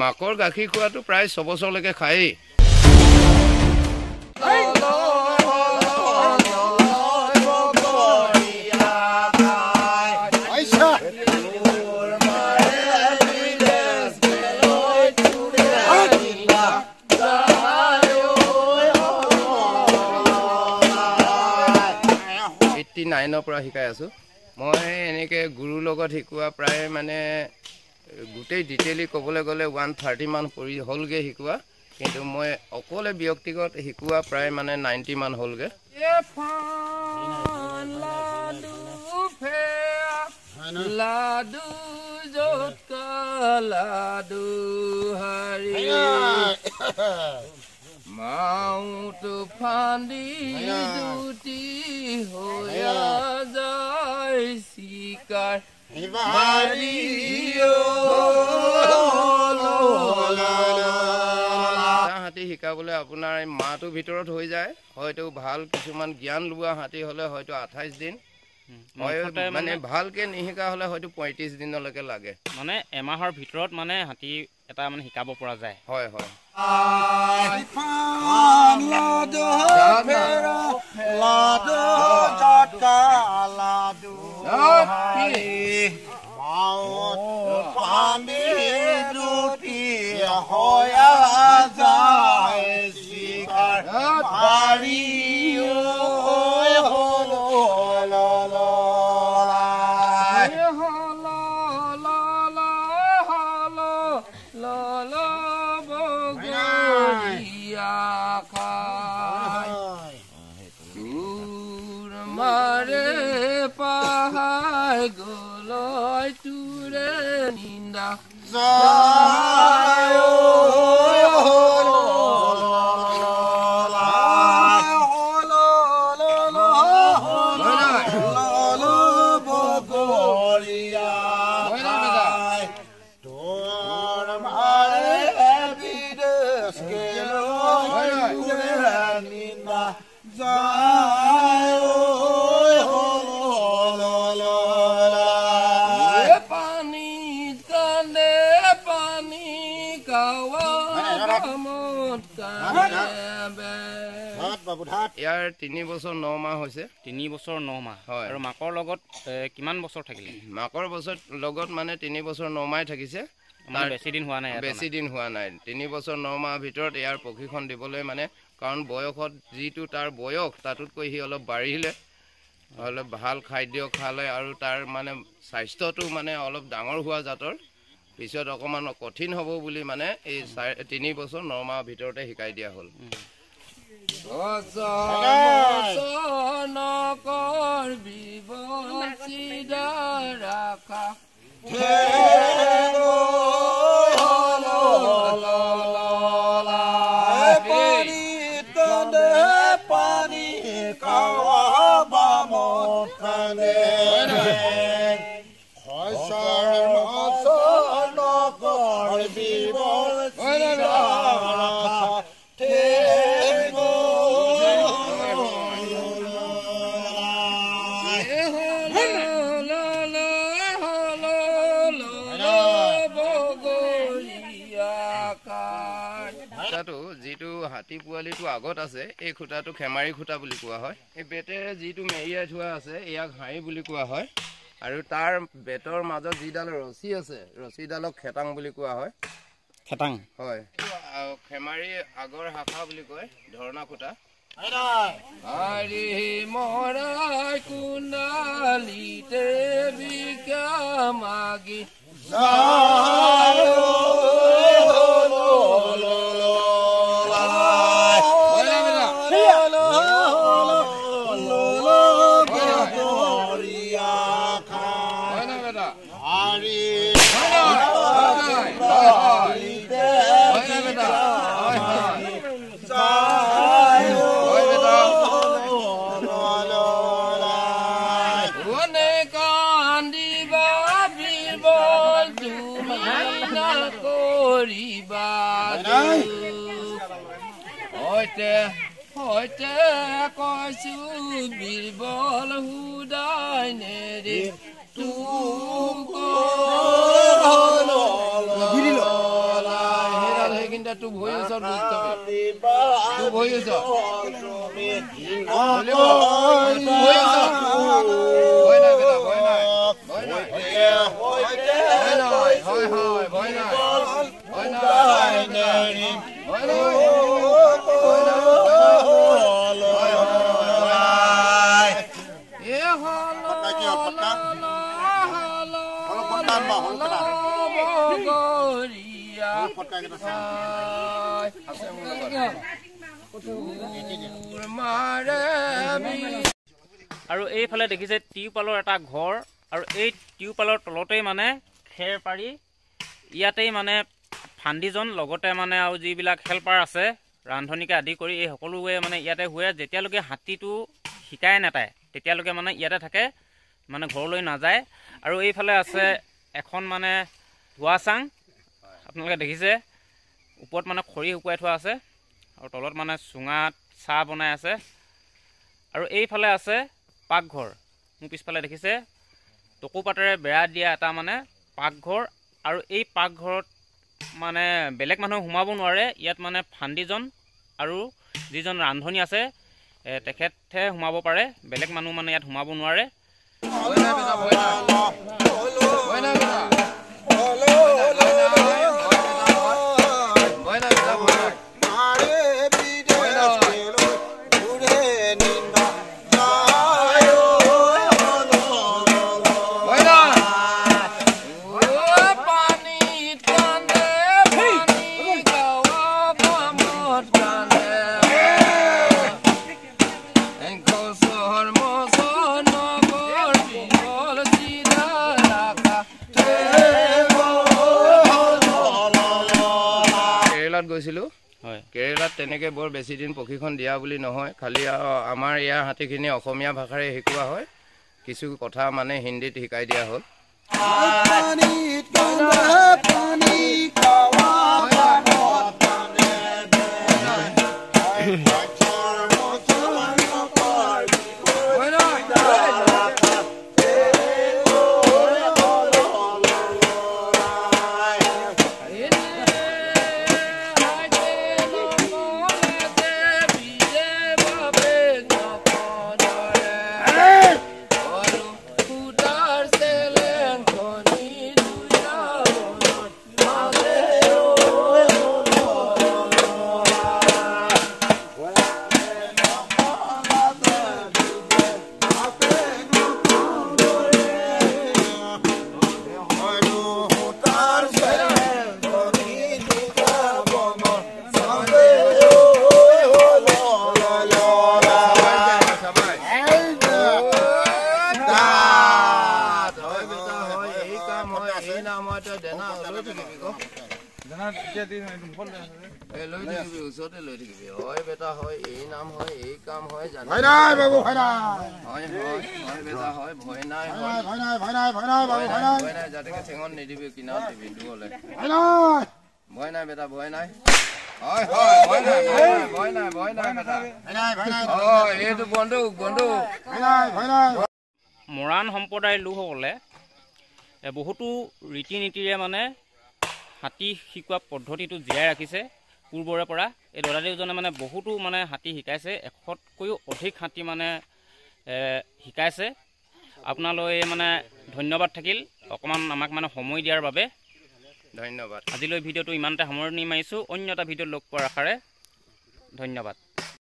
মাকৰ গাখীৰ খোৱাটো প্ৰায় 6 বছৰলৈকে খায়েই পৰা শিকাই আছো মই এনেকে গুৰুৰ লগত শিকোৱা প্ৰায় মানে গোটেই ডিটেইলি ক'বলৈ গ'লে 130 মান কৰি হ'লগে শিকোৱা কিন্তু মই অকলে ব্যক্তিগত শিকোৱা প্ৰায় মানে 90 মান হ'লগে লাডু জটকা লাডু হাৰি মাউটো ফান্দি দুটি হোয়া যায় শিকাৰ হাতী শিকাবলৈ আপোনাৰ মাহটোৰ ভিতৰত হৈ যায় হয়তো ভাল কিছুমান জ্ঞান লোৱা হাতী হ'লে হয়তো 28 দিন মানে ভালকে নিশিকা হ'লে হয়তো 35 দিনলৈকে লাগে মানে এমাহৰ ভিতৰত মানে হাতী এটা মানে শিকাব পৰা যায় হয় হয় ইয়াৰ 3 বছৰ 9 মাহ হৈছে 3 বছৰ 9 মাহ হয় আৰু মাকৰ লগত কিমান বছৰ থাকিলে মাকৰ বছৰ লগত মানে 3 বছৰ 9 মাহ থাকিছে তাৰ বেছি দিন হোৱা নাই 3 বছৰ 9 মাহ ভিতৰত ইয়াৰ প্ৰশিক্ষণ দিবলৈ মানে কাৰণ বয়সত যিটো তাৰ বয়স তাতকৈ হি অলপ বাঢ়িলে অলপ ভাল খাদ্য খালে আৰু তাৰ মানে স্বাস্থ্যটো মানে অলপ ডাঙৰ হোৱা জাতৰ পিছত অকমান কঠিন হ'ব বুলি মানে এই 3 বছৰ 9 মাহ ভিতৰতে শিকাই দিয়া হ'ল নকৰ বিবচিদা ৰাখা পানী কাৱা বামখানে নকৰ বিবচিদা যিটো হাতী পোৱালিটো আগত আছে এই খুঁটাটো খেমাৰি খুঁটা বুলি কোৱা হয় এই বেটেৰে যিটো মেৰিয়াই থোৱা আছে ইয়াক হাঁহি বুলি কোৱা হয় আৰু তাৰ বেটৰ মাজত যিডাল ৰছী আছে ৰছীডালক খেটাং বুলি কোৱা হয় খেটাং হয় খেমাৰি আগৰ শাখা বুলি কয় ধৰণা খুঁটা হৰি মৰাই কুণ্ডালিতে বিকা মাগি হইতে কৈছো বীৰবল হুদাই নেৰে তুক তোৰ ভৰি ওচৰত গুচি যাবি তোৰ ভৰি ওচৰত ভয় নাই বেটা ভয় নাই ভয় নাই হয় হয় ভয় নাই ভয় নাই ভয় নাই আৰু এইফালে দেখিছে টিউপালৰ এটা ঘৰ আৰু এই টিউপালৰ তলতেই মানে খেৰ পাৰি ইয়াতেই মানে ফান্দিজন লগতে মানে আৰু যিবিলাক হেল্পাৰ আছে ৰান্ধনিকে আদি কৰি এই সকলোৱে মানে ইয়াতে শুৱে যেতিয়ালৈকে হাতীটো শিকাই নাটায় তেতিয়ালৈকে মানে ইয়াতে থাকে মানে ঘৰলৈ নাযায় আৰু এইফালে আছে এখন মানে ধোৱা চাং আপোনালোকে দেখিছে ওপৰত মানে খৰি শুকুৱাই থোৱা আছে আৰু তলত মানে চুঙাত চাহ বনাই আছে আৰু এইফালে আছে পাকঘৰ মোৰ পিছফালে দেখিছে টকৌপাতেৰে বেৰা দিয়া এটা মানে পাকঘৰ আৰু এই পাকঘৰত মানে বেলেগ মানুহ সোমাব নোৱাৰে ইয়াত মানে ফান্দিজন আৰু যিজন ৰান্ধনি আছে তেখেতহে সোমাব পাৰে বেলেগ মানুহ মানে ইয়াত সোমাব নোৱাৰে গৈছিলো কেৰেলাত তেনেকে বৰ বেছি দিন প্ৰশিক্ষণ দিয়া বুলি নহয় খালি আমাৰ ইয়াৰ হাতীখিনি অসমীয়া ভাষাৰে শিকোৱা হয় কিছু কথা মানে হিন্দীত শিকাই দিয়া হ'ল ওচৰতে লৈ থাকিবি হয় বেটা হয় এই নাম হয় এই কাম হয় ভয় নাই বাবু ভয় নাই হয় হয় হয় বেটা হয় ভয় নাই ভয় নাই ভয় নাই ভয় নাই বাবু ভয় নাই ভয় নাই যাতে ঠেঙত নিদিবি কিনাৰত দিবি দুৱলে ভয় নাই ভয় নাই বেটা ভয় নাই হয় হয় ভয় নাই ভয় নাই ভয় নাই বেটা ভয় নাই ভয় নাই হয় এইটো বন্ধুক বন্ধুক ভয় নাই ভয় নাই মৰাণ সম্প্ৰদায়ৰ লোকসকলে বহুতো ৰীতি নীতিৰে মানে হাতী শিকোৱা পদ্ধতিটো জীয়াই ৰাখিছে পূৰ্বৰে পৰা এই দাদাদেউজনে মানে বহুতো মানে হাতী শিকাইছে 100তকৈও অধিক হাতী মানে শিকাইছে আপোনালৈ মানে ধন্যবাদ থাকিল অকমান আমাক মানে সময় দিয়াৰ বাবে ধন্যবাদ আজিলৈ ভিডিঅ'টো ইমানতে সামৰণি মাৰিছোঁ অন্য এটা ভিডিঅ'ত লগ পোৱাৰ আশাৰে ধন্যবাদ